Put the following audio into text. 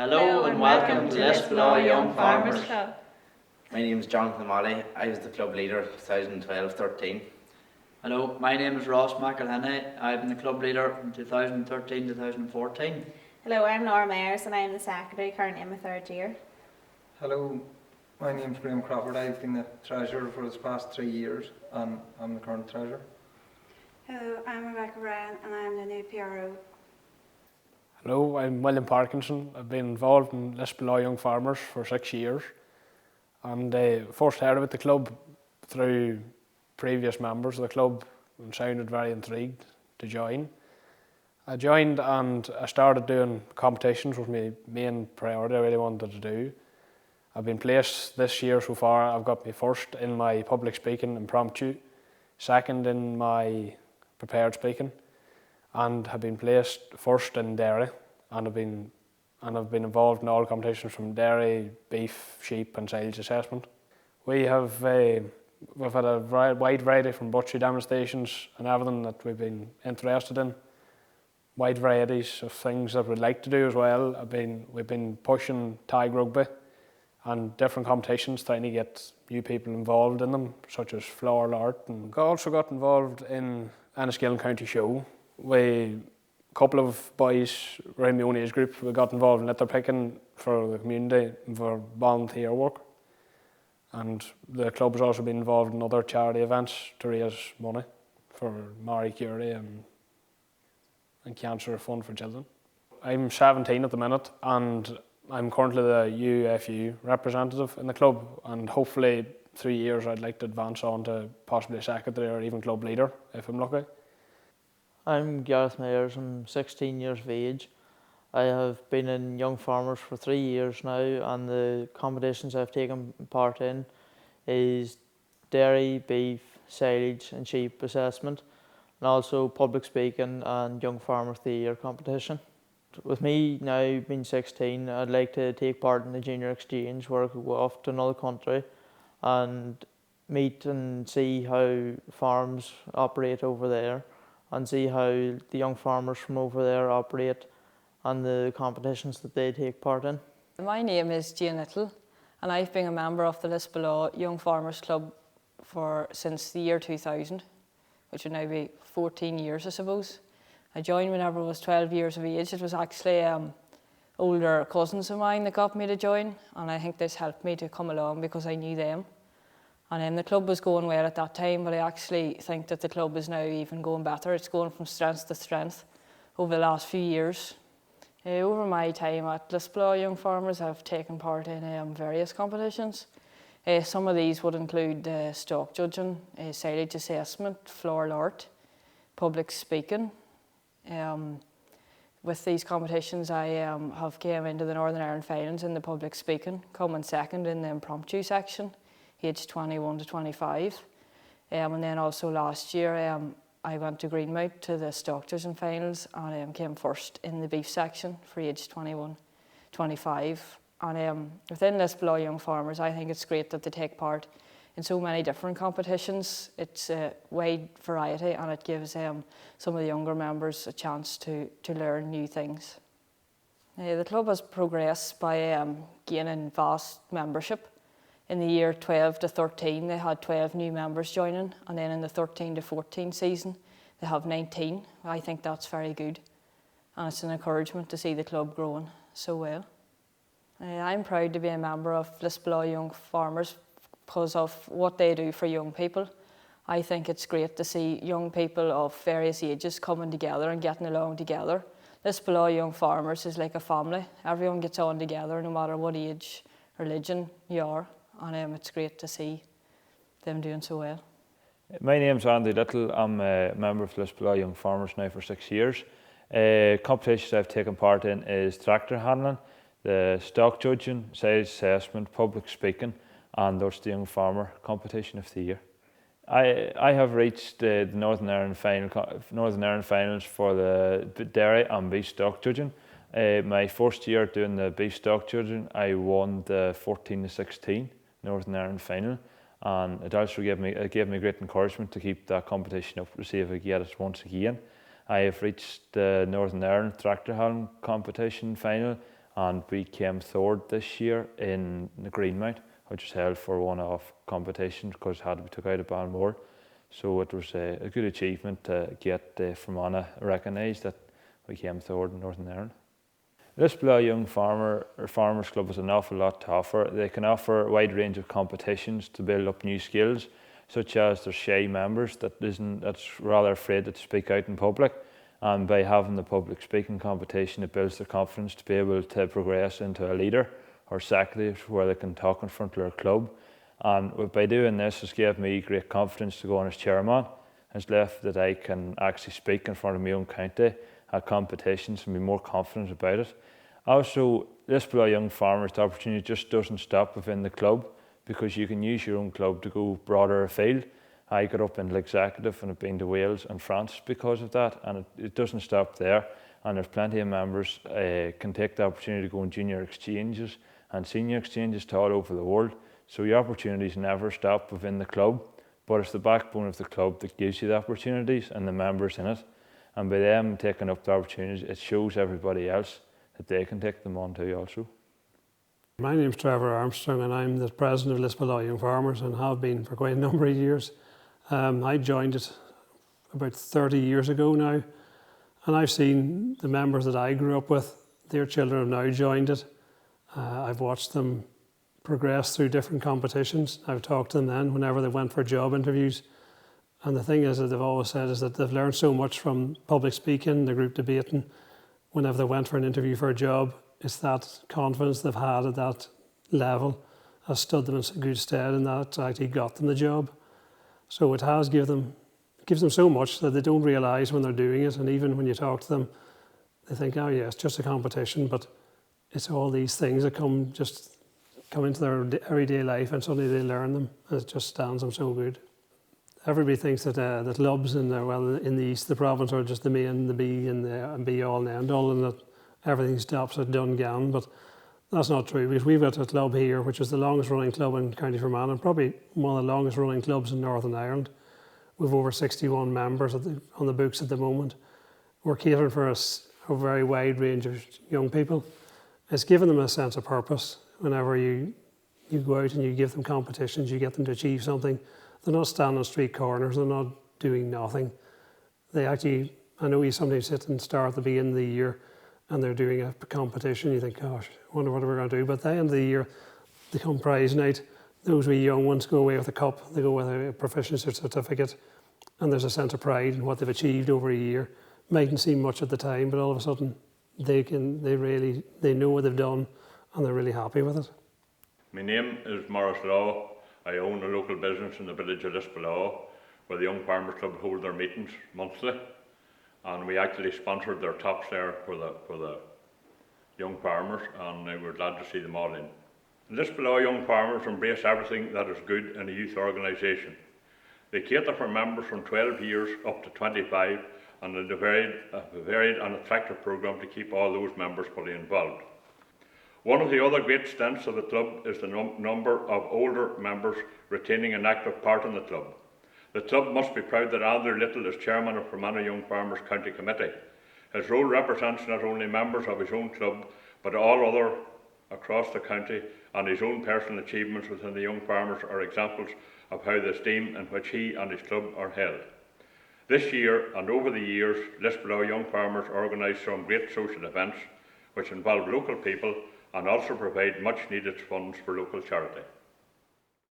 Hello and welcome to Lisbellaw Young Farmers Club. My name is Jonathan Molly. I was the club leader 2012-13. Hello, my name is Ross McElhenney. I've been the club leader from 2013-2014. Hello, I'm Laura Myers and I am the secretary, currently in my third year. Hello, my name is Graham Crawford. I've been the treasurer for the past 3 years and I'm the current treasurer. Hello, I'm Rebecca Ryan and I'm the new PRO. Hello, I'm William Parkinson. I've been involved in Lisbellaw Young Farmers for 6 years and first heard about the club through previous members of the club and sounded very intrigued to join. I joined and I started doing competitions, was my main priority I really wanted to do. I've been placed this year so far. I've got my first in my public speaking impromptu, second in my prepared speaking, and have been placed first in dairy, and I've been involved in all competitions from dairy, beef, sheep and silage assessment. We've had a wide variety from butchery demonstrations and everything that we've been interested in. Wide varieties of things that we'd like to do as well. We've been pushing tag rugby and different competitions, trying to get new people involved in them, such as floral art. And I also got involved in Enniskillen County Show. A couple of boys around my own age group, we got involved in litter picking for the community and for volunteer work. And the club has also been involved in other charity events to raise money for Marie Curie and Cancer Fund for Children. I'm 17 at the minute and I'm currently the UFU representative in the club, and hopefully 3 years I'd like to advance on to possibly a secretary or even club leader if I'm lucky. I'm Gareth Myers. I'm 16 years of age. I have been in Young Farmers for 3 years now, and the competitions I've taken part in is dairy, beef, silage and sheep assessment, and also public speaking and Young Farmer of the Year competition. With me now being 16, I'd like to take part in the junior exchange where I could go off to another country and meet and see how farms operate over there and see how the young farmers from over there operate and the competitions that they take part in. My name is Jane Little and I've been a member of the Lisbellaw Young Farmers Club since the year 2000, which would now be 14 years I suppose. I joined whenever I was 12 years of age. It was actually older cousins of mine that got me to join, and I think this helped me to come along because I knew them. And the club was going well at that time, but I actually think that the club is now even going better. It's going from strength to strength over the last few years. Over my time at Lisbellaw Young Farmers, I've taken part in various competitions. Some of these would include stock judging, silage assessment, floral art, public speaking. With these competitions, I have came into the Northern Ireland finals in the public speaking, coming second in the impromptu section, aged 21 to 25. And then also last year, I went to Greenmount to the stock judging finals and came first in the beef section for aged 21 25. And within Lisbellaw Young Farmers, I think it's great that they take part in so many different competitions. It's a wide variety and it gives some of the younger members a chance to learn new things. The club has progressed by gaining vast membership. In the year 12 to 13 they had 12 new members joining, and then in the 13 to 14 season they have 19. I think that's very good and it's an encouragement to see the club growing so well. I'm proud to be a member of Lisbellaw Young Farmers because of what they do for young people. I think it's great to see young people of various ages coming together and getting along together. Lisbellaw Young Farmers is like a family. Everyone gets on together no matter what age, religion you are, and it's great to see them doing so well. My name's Andy Little. I'm a member of Lisbellaw Young Farmers now for 6 years. Competitions I've taken part in is tractor handling, the stock judging, silage assessment, public speaking, and Ulster Young Farmer Competition of the Year. I have reached the Northern Ireland finals for the dairy and beef stock judging. My first year doing the beef stock judging, I won the 14 to 16 Northern Ireland final, and it also gave me great encouragement to keep that competition up to see if I could get it once again. I have reached the Northern Ireland tractor handling competition final and we came third this year in the Greenmount, which was held for one-off competition because it had to be took out of Balmore. So it was a good achievement to get Fermanagh recognised that we came third in Northern Ireland. Lisbellaw Young Farmers Club has an awful lot to offer. They can offer a wide range of competitions to build up new skills, such as their shy members that's rather afraid to speak out in public. And by having the public speaking competition, it builds their confidence to be able to progress into a leader or secretary where they can talk in front of their club. And by doing this, it's given me great confidence to go on as chairman. It's left that I can actually speak in front of my own county at competitions and be more confident about it. Also, Lisbellaw Young Farmers, the opportunity just doesn't stop within the club because you can use your own club to go broader afield. I got up in the executive and have been to Wales and France because of that, and it doesn't stop there. And there's plenty of members can take the opportunity to go on junior exchanges and senior exchanges to all over the world. So your opportunities never stop within the club, but it's the backbone of the club that gives you the opportunities and the members in it. And by them taking up the opportunities, it shows everybody else that they can take them on too also. My name's Trevor Armstrong and I'm the president of Lisbellaw Young Farmers and have been for quite a number of years. I joined it about 30 years ago now, and I've seen the members that I grew up with, their children have now joined it. I've watched them progress through different competitions. I've talked to them then whenever they went for job interviews. And the thing is that they've always said is that they've learned so much from public speaking, the group debating. Whenever they went for an interview for a job, it's that confidence they've had at that level has stood them in good stead, and that actually got them the job. So it gives them so much that they don't realise when they're doing it. And even when you talk to them, they think, oh yeah, it's just a competition, but it's all these things that come into their everyday life, and suddenly they learn them, and it just stands them so good. Everybody thinks that clubs in the east, the province, are just the main, the be and be all and end all, and that everything stops at Dungan. But that's not true, because we've got a club here, which is the longest running club in County Fermanagh, and probably one of the longest running clubs in Northern Ireland. We've over 61 members on the books at the moment. We're catering for a very wide range of young people. It's given them a sense of purpose. Whenever you go out and you give them competitions, you get them to achieve something. They're not standing on street corners, they're not doing nothing. They actually, I know you sometimes sit and start at the beginning of the year and they're doing a competition, you think, gosh, I wonder what we're going to do. But at the end of the year, they come prize night, those wee young ones go away with a cup, they go with a proficiency certificate, and there's a sense of pride in what they've achieved over a year. Mightn't seem much at the time, but all of a sudden they know what they've done and they're really happy with it. My name is Morris Law. I own a local business in the village of Lisbellaw, where the Young Farmers Club hold their meetings monthly, and we actually sponsored their tops there for the young farmers, and we're glad to see them all in. Lisbellaw Young Farmers embrace everything that is good in a youth organisation. They cater for members from 12 years up to 25, and a varied and attractive programme to keep all those members fully involved. One of the other great strengths of the club is the number of older members retaining an active part in the club. The club must be proud that Andrew Little is chairman of Fermanagh Young Farmers County Committee. His role represents not only members of his own club, but all other across the county, and his own personal achievements within the young farmers are examples of how the esteem in which he and his club are held. This year and over the years, Lisbellaw Young Farmers organised some great social events which involve local people and also provide much needed funds for local charity.